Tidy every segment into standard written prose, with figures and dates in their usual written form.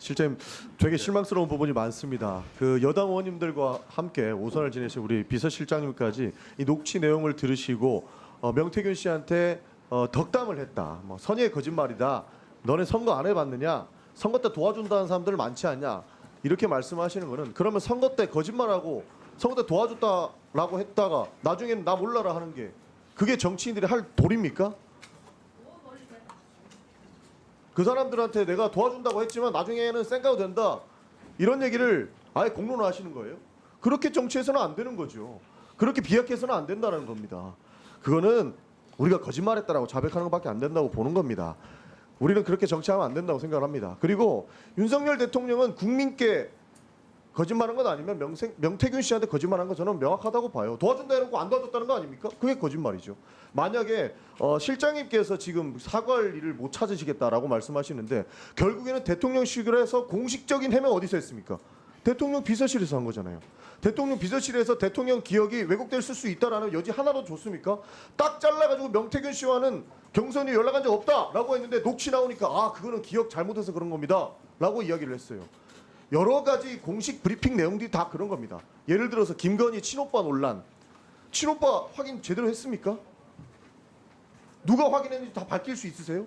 실장님 되게 실망스러운 부분이 많습니다. 그 여당 의원님들과 함께 오선을 지내신 우리 비서실장님까지 이 녹취 내용을 들으시고 명태균 씨한테 덕담을 했다. 뭐 선의의 거짓말이다. 너네 선거 안 해봤느냐? 선거 때 도와준다는 사람들 많지 않냐? 이렇게 말씀하시는 거는 그러면 선거 때 거짓말하고 선거 때 도와줬다라고 했다가 나중에는 나 몰라라 하는 게 그게 정치인들이 할 도리입니까? 그 사람들한테 내가 도와준다고 했지만 나중에는 쌩까도 된다. 이런 얘기를 아예 공론화하시는 거예요. 그렇게 정치해서는 안 되는 거죠. 그렇게 비약해서는 안 된다는 겁니다. 그거는 우리가 거짓말했다라고 자백하는 것밖에 안 된다고 보는 겁니다. 우리는 그렇게 정치하면 안 된다고 생각을 합니다. 그리고 윤석열 대통령은 국민께 거짓말한 건 아니면 명태균 씨한테 거짓말한 건 저는 명확하다고 봐요. 도와준다 해놓고 안 도와줬다는 거 아닙니까? 그게 거짓말이죠. 만약에 실장님께서 지금 사과할 일을 못 찾으시겠다라고 말씀하시는데 결국에는 대통령실에서 공식적인 해명 어디서 했습니까? 대통령 비서실에서 한 거잖아요. 대통령 비서실에서 대통령 기억이 왜곡될 수 있다라는 여지 하나도 줬습니까? 딱 잘라가지고 명태균 씨와는 경선이 연락한 적 없다라고 했는데 녹취 나오니까 아 그거는 기억 잘못해서 그런 겁니다 라고 이야기를 했어요. 여러 가지 공식 브리핑 내용들이 다 그런 겁니다. 예를 들어서 김건희 친오빠 논란. 친오빠 확인 제대로 했습니까? 누가 확인했는지 다 밝힐 수 있으세요?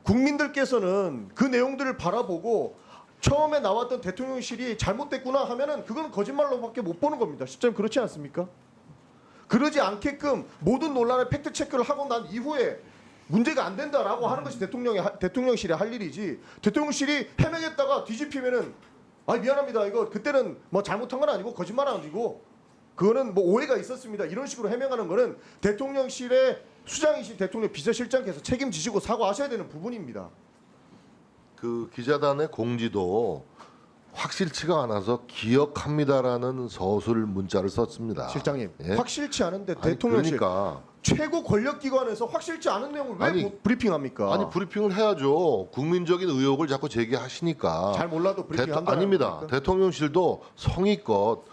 국민들께서는 그 내용들을 바라보고 처음에 나왔던 대통령실이 잘못됐구나 하면은 그건 거짓말로밖에 못 보는 겁니다. 실제로 그렇지 않습니까? 그러지 않게끔 모든 논란의 팩트 체크를 하고 난 이후에 문제가 안 된다라고 하는 것이 대통령실이 할 일이지. 대통령실이 해명했다가 뒤집히면은 아 미안합니다. 이거 그때는 뭐 잘못한 건 아니고 거짓말 아니고 그거는 뭐 오해가 있었습니다. 이런 식으로 해명하는 거는 대통령실의 수장이신 대통령 비서실장께서 책임지시고 사과하셔야 되는 부분입니다. 그 기자단의 공지도 확실치가 않아서 기억합니다라는 서술 문자를 썼습니다. 실장님 예? 확실치 않은데 아니, 대통령실 그러니까 최고 권력기관에서 확실치 않은 내용을 왜 아니, 브리핑합니까? 아니 브리핑을 해야죠. 국민적인 의혹을 자꾸 제기하시니까. 잘 몰라도 브리핑한다. 아닙니다. 대통령실도 성의껏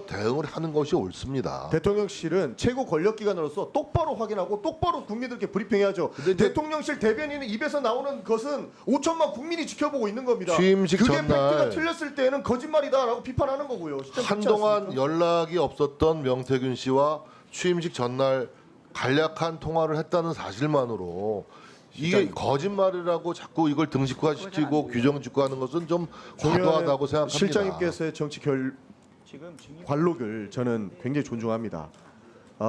대응을 하는 것이 옳습니다. 대통령실은 최고 권력기관으로서 똑바로 확인하고 똑바로 국민들께 브리핑해야죠. 근데 이제 대통령실 대변인의 입에서 나오는 것은 5천만 국민이 지켜보고 있는 겁니다. 취임식 그게 전날 팩트가 틀렸을 때는 거짓말이다라고 비판하는 거고요. 진짜 그렇지 한동안 않습니까? 연락이 없었던 명태균 씨와 취임식 전날 간략한 통화를 했다는 사실만으로 이게 거짓말이라고 자꾸 이걸 등식화시키고 규정 짓고 하는 것은 좀 과도하다고 생각합니다. 실장님께서의 정치 관록을 저는 굉장히 존중합니다.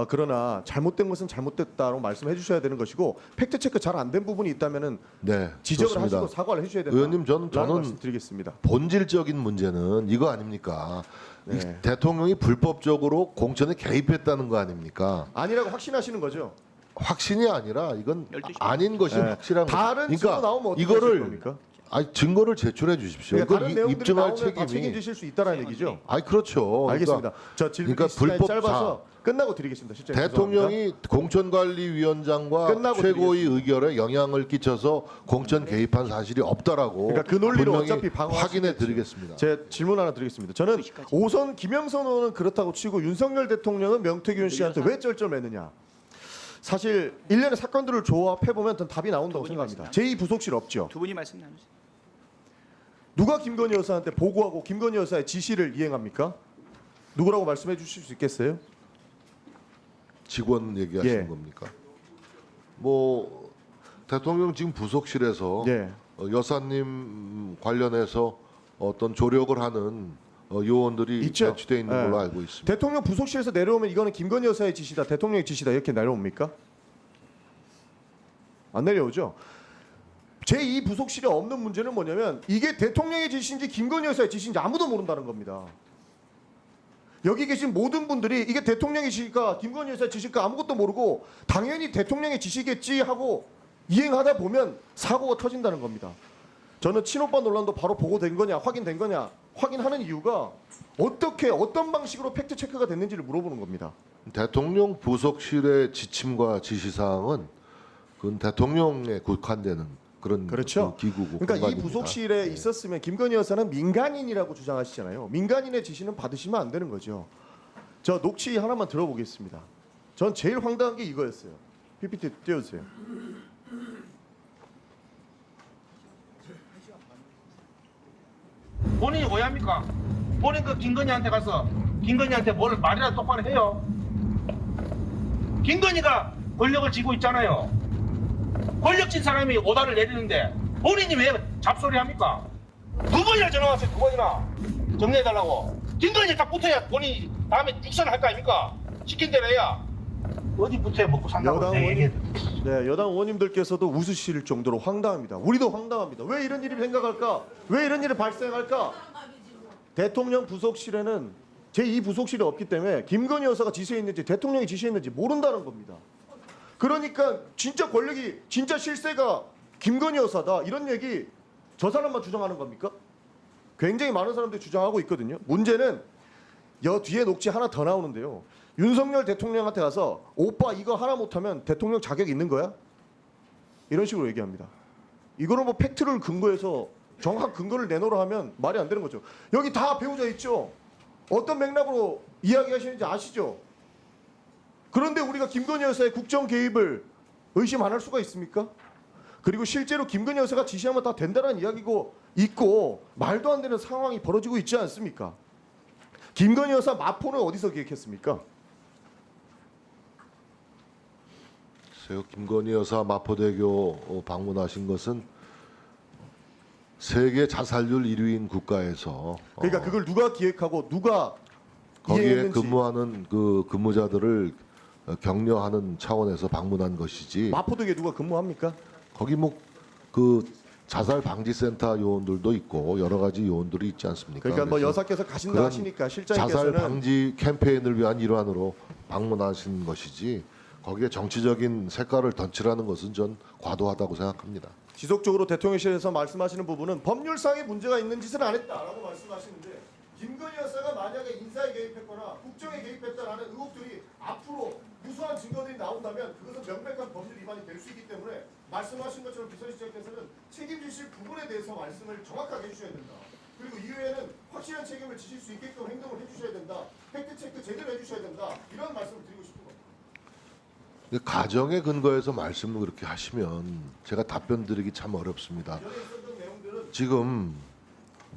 그러나 잘못된 것은 잘못됐다고 말씀해 주셔야 되는 것이고 팩트 체크 잘 안 된 부분이 있다면은 네, 지적을 좋습니다. 하시고 사과를 해주셔야 된다. 의원님 저는 말씀드리겠습니다. 본질적인 문제는 이거 아닙니까? 네. 이 대통령이 불법적으로 공천에 개입했다는 거 아닙니까? 아니라고 확신하시는 거죠? 확신이 아니라 이건 아닌 것이 네. 확실한 거. 다른 증거 나오면 어떻게 하실 겁니까? 아니 증거를 제출해 주십시오. 그러니까 다른 이걸 내용들이 입증할 나오면 다 책임이. 책임지실 수 있다라는 얘기죠. 아니 그렇죠. 알겠습니다. 저 질문이 그러니까 시간이 불법 짧아서 끝나고 드리겠습니다. 실장님, 대통령이 공천관리위원장과 끝나고 최고의 의결에 영향을 끼쳐서 공천 개입한 사실이 없다라고 그러니까 그 논리로 분명히 어차피 방어하시겠죠. 확인해 드리겠습니다. 제 질문 하나 드리겠습니다. 저는 오선 김영선 의원은 그렇다고 치고 윤석열 대통령은 명태균 씨한테 왜 쩔쩔매느냐. 사실 일련의 사건들을 조합해 보면 답이 나온다고 생각합니다. 제2부속실 없죠. 두 분이 말씀 나누세요. 누가 김건희 여사한테 보고하고 김건희 여사의 지시를 이행합니까? 누구라고 말씀해 주실 수 있겠어요? 직원 얘기하시는 예. 겁니까? 뭐 대통령 지금 부속실에서 예. 여사님 관련해서 어떤 조력을 하는 요원들이 있죠. 배치되어 있는 예. 걸로 알고 있습니다. 대통령 부속실에서 내려오면 이거는 김건희 여사의 지시다, 대통령의 지시다 이렇게 내려옵니까? 안 내려오죠. 제2부속실에 없는 문제는 뭐냐면 이게 대통령의 지시인지 김건희 여사의 지시인지 아무도 모른다는 겁니다. 여기 계신 모든 분들이 이게 대통령의 지시일까 김건희 여사의 지시일까 아무것도 모르고 당연히 대통령의 지시겠지 하고 이행하다 보면 사고가 터진다는 겁니다. 저는 친오빠 논란도 바로 보고된 거냐 확인된 거냐 확인하는 이유가 어떻게 어떤 방식으로 팩트 체크가 됐는지를 물어보는 겁니다. 대통령 부속실의 지침과 지시사항은 그건 대통령에 국한되는 그런 그렇죠. 그 기구고 그러니까 이 공간입니다. 부속실에 네. 있었으면 김건희 여사는 민간인이라고 주장하시잖아요. 민간인의 지시는 받으시면 안 되는 거죠. 저 녹취 하나만 들어보겠습니다. 전 제일 황당한 게 이거였어요. PPT 띄워주세요. 본인이 오해합니까? 본인 그 김건희한테 가서 김건희한테 뭘 말이라도 똑바로 해요. 김건희가 권력을 쥐고 있잖아요. 권력진 사람이 오다를 내리는데 본인이 왜 잡소리 합니까? 두 번이나 전화 왔어요. 두 번이나 정리해달라고. 김건희 딱 붙어야 본인이 다음에 육선할 거 아닙니까? 시킨 대로 해야. 어디 붙어야 먹고 산다고 여당 내 의원님, 얘기해. 네, 여당 의원님들께서도 웃으실 정도로 황당합니다. 우리도 황당합니다. 왜 이런 일이 생각할까? 왜 이런 일이 발생할까? 대통령 부속실에는 제2 부속실이 없기 때문에 김건희 여사가 지시했는지 대통령이 지시했는지 모른다는 겁니다. 그러니까 진짜 권력이 진짜 실세가 김건희 여사다 이런 얘기 저 사람만 주장하는 겁니까? 굉장히 많은 사람들이 주장하고 있거든요. 문제는 뒤에 녹취 하나 더 나오는데요. 윤석열 대통령한테 가서 오빠 이거 하나 못하면 대통령 자격 있는 거야? 이런 식으로 얘기합니다. 이거는 뭐 팩트를 근거해서 정확한 근거를 내놓으라 하면 말이 안 되는 거죠. 여기 다 배우자 있죠. 어떤 맥락으로 이야기하시는지 아시죠? 그런데 우리가 김건희 여사의 국정 개입을 의심 안 할 수가 있습니까? 그리고 실제로 김건희 여사가 지시하면 다 된다는 이야기고 있고 말도 안 되는 상황이 벌어지고 있지 않습니까? 김건희 여사 마포는 어디서 기획했습니까? 글쎄요, 김건희 여사 마포대교 방문하신 것은 세계 자살률 1위인 국가에서 그러니까 그걸 누가 기획하고 누가 거기에 이해했는지. 근무하는 그 근무자들을 격려하는 차원에서 방문한 것이지. 마포대교에 누가 근무합니까? 거기 뭐 그 자살 방지 센터 요원들도 있고 여러 가지 요원들이 있지 않습니까? 그러니까 뭐 그래서 여사께서 가신다 그런 하시니까 자살 실장님께서는 방지 캠페인을 위한 일환으로 방문하신 것이지 거기에 정치적인 색깔을 덧칠하는 것은 전 과도하다고 생각합니다. 지속적으로 대통령실에서 말씀하시는 부분은 법률상의 문제가 있는 짓은 안 했다라고 말씀하시는데 김건희 여사가 만약에 인사에 개입했거나 국정에 개입했다라는 의혹들이 앞으로 무수한 증거들이 나온다면 그것은 명백한 법률 위반이 될 수 있기 때문에 말씀하신 것처럼 비서실장께서는 책임지실 부분에 대해서 말씀을 정확하게 해주셔야 된다. 그리고 이후에는 확실한 책임을 지실 수 있게끔 행동을 해주셔야 된다. 팩트체크 제대로 해주셔야 된다. 이런 말씀을 드리고 싶은 겁니다. 근데 가정에 근거해서 말씀을 그렇게 하시면 제가 답변 드리기 참 어렵습니다. 전에 있었던 내용들은 지금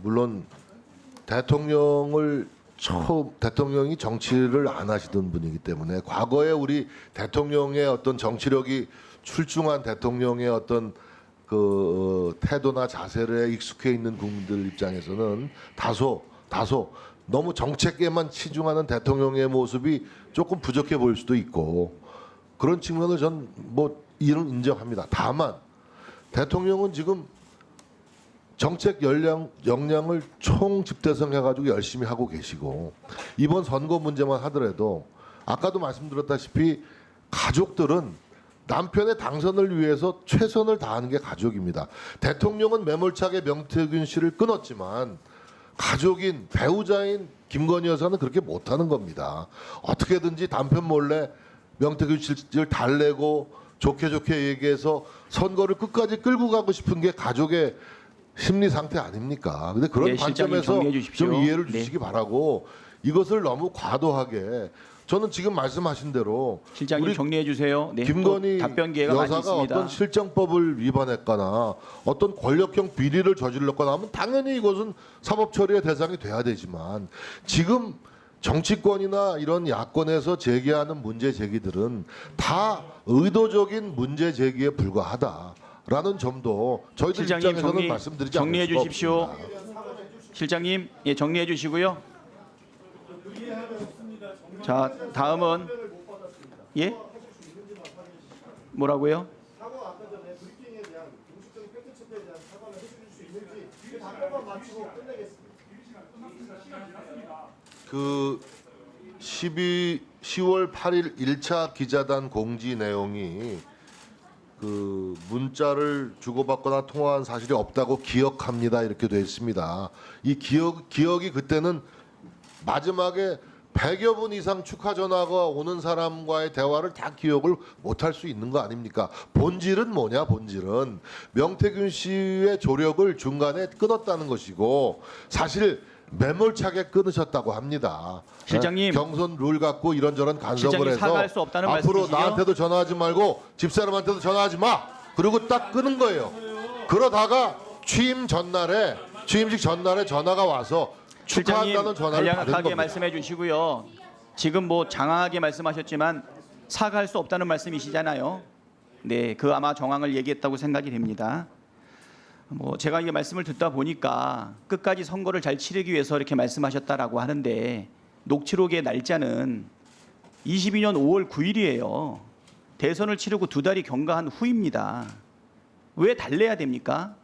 물론 대통령이 정치를 안 하시던 분이기 때문에 과거에 우리 대통령의 어떤 정치력이 출중한 대통령의 어떤 그 태도나 자세에 익숙해 있는 국민들 입장에서는 다소 너무 정책에만 치중하는 대통령의 모습이 조금 부족해 보일 수도 있고 그런 측면을 전 뭐 이런 인정합니다. 다만 대통령은 지금 정책 역량을 총 집대성해가지고 열심히 하고 계시고 이번 선거 문제만 하더라도 아까도 말씀드렸다시피 가족들은 남편의 당선을 위해서 최선을 다하는 게 가족입니다. 대통령은 매몰차게 명태균 씨를 끊었지만 가족인 배우자인 김건희 여사는 그렇게 못하는 겁니다. 어떻게든지 남편 몰래 명태균 씨를 달래고 좋게 얘기해서 선거를 끝까지 끌고 가고 싶은 게 가족의 심리 상태 아닙니까? 근데 그런 네, 실장님 관점에서 정리해 주십시오. 좀 이해를 네. 주시기 바라고 이것을 너무 과도하게 저는 지금 말씀하신 대로 실장님 우리 정리해 주세요. 네, 김건희 또 답변 기회가 많이 여사가 있습니다. 어떤 실정법을 위반했거나 어떤 권력형 비리를 저질렀거나 하면 당연히 이것은 사법 처리의 대상이 돼야 되지만 지금 정치권이나 이런 야권에서 제기하는 문제 제기들은 다 의도적인 문제 제기에 불과하다라는 점도 저희들 실장님 입장에서는 말씀드리지 않을 정리해 수가 주십시오. 없습니다. 실장님, 예, 정리해 주시고요. 자, 다음은 예? 뭐라고요? 사과 아까 전에 브리핑에 대한 공식적인 팩트체크에 대한 사과를 해주실 수 있는지 이 답변만 마치고 끝내겠습니다. 그 10월 8일 1차 기자단 공지 내용이 그 문자를 주고받거나 통화한 사실이 없다고 기억합니다 이렇게 돼 있습니다. 이 기억이 그때는 마지막에 100여 분 이상 축하 전화가 오는 사람과의 대화를 다 기억을 못할 수 있는 거 아닙니까? 본질은 뭐냐? 본질은 명태균 씨의 조력을 중간에 끊었다는 것이고 사실 매몰차게 끊으셨다고 합니다. 실장님. 경선 룰 갖고 이런저런 간섭을 실장님, 해서 사과할 수 없다는 앞으로 말씀이시죠? 나한테도 전화하지 말고 집사람한테도 전화하지 마. 그리고 딱 끊은 거예요. 그러다가 취임 전날에 취임식 전날에 전화가 와서 실장님 축하한다는 전화를 받은 간략하게 겁니다. 말씀해 주시고요. 지금 뭐 장황하게 말씀하셨지만 사과할 수 없다는 말씀이시잖아요. 네, 그 아마 정황을 얘기했다고 생각이 됩니다. 뭐 제가 이 말씀을 듣다 보니까 끝까지 선거를 잘 치르기 위해서 이렇게 말씀하셨다라고 하는데 녹취록의 날짜는 22년 5월 9일이에요. 대선을 치르고 2달이 경과한 후입니다. 왜 달래야 됩니까?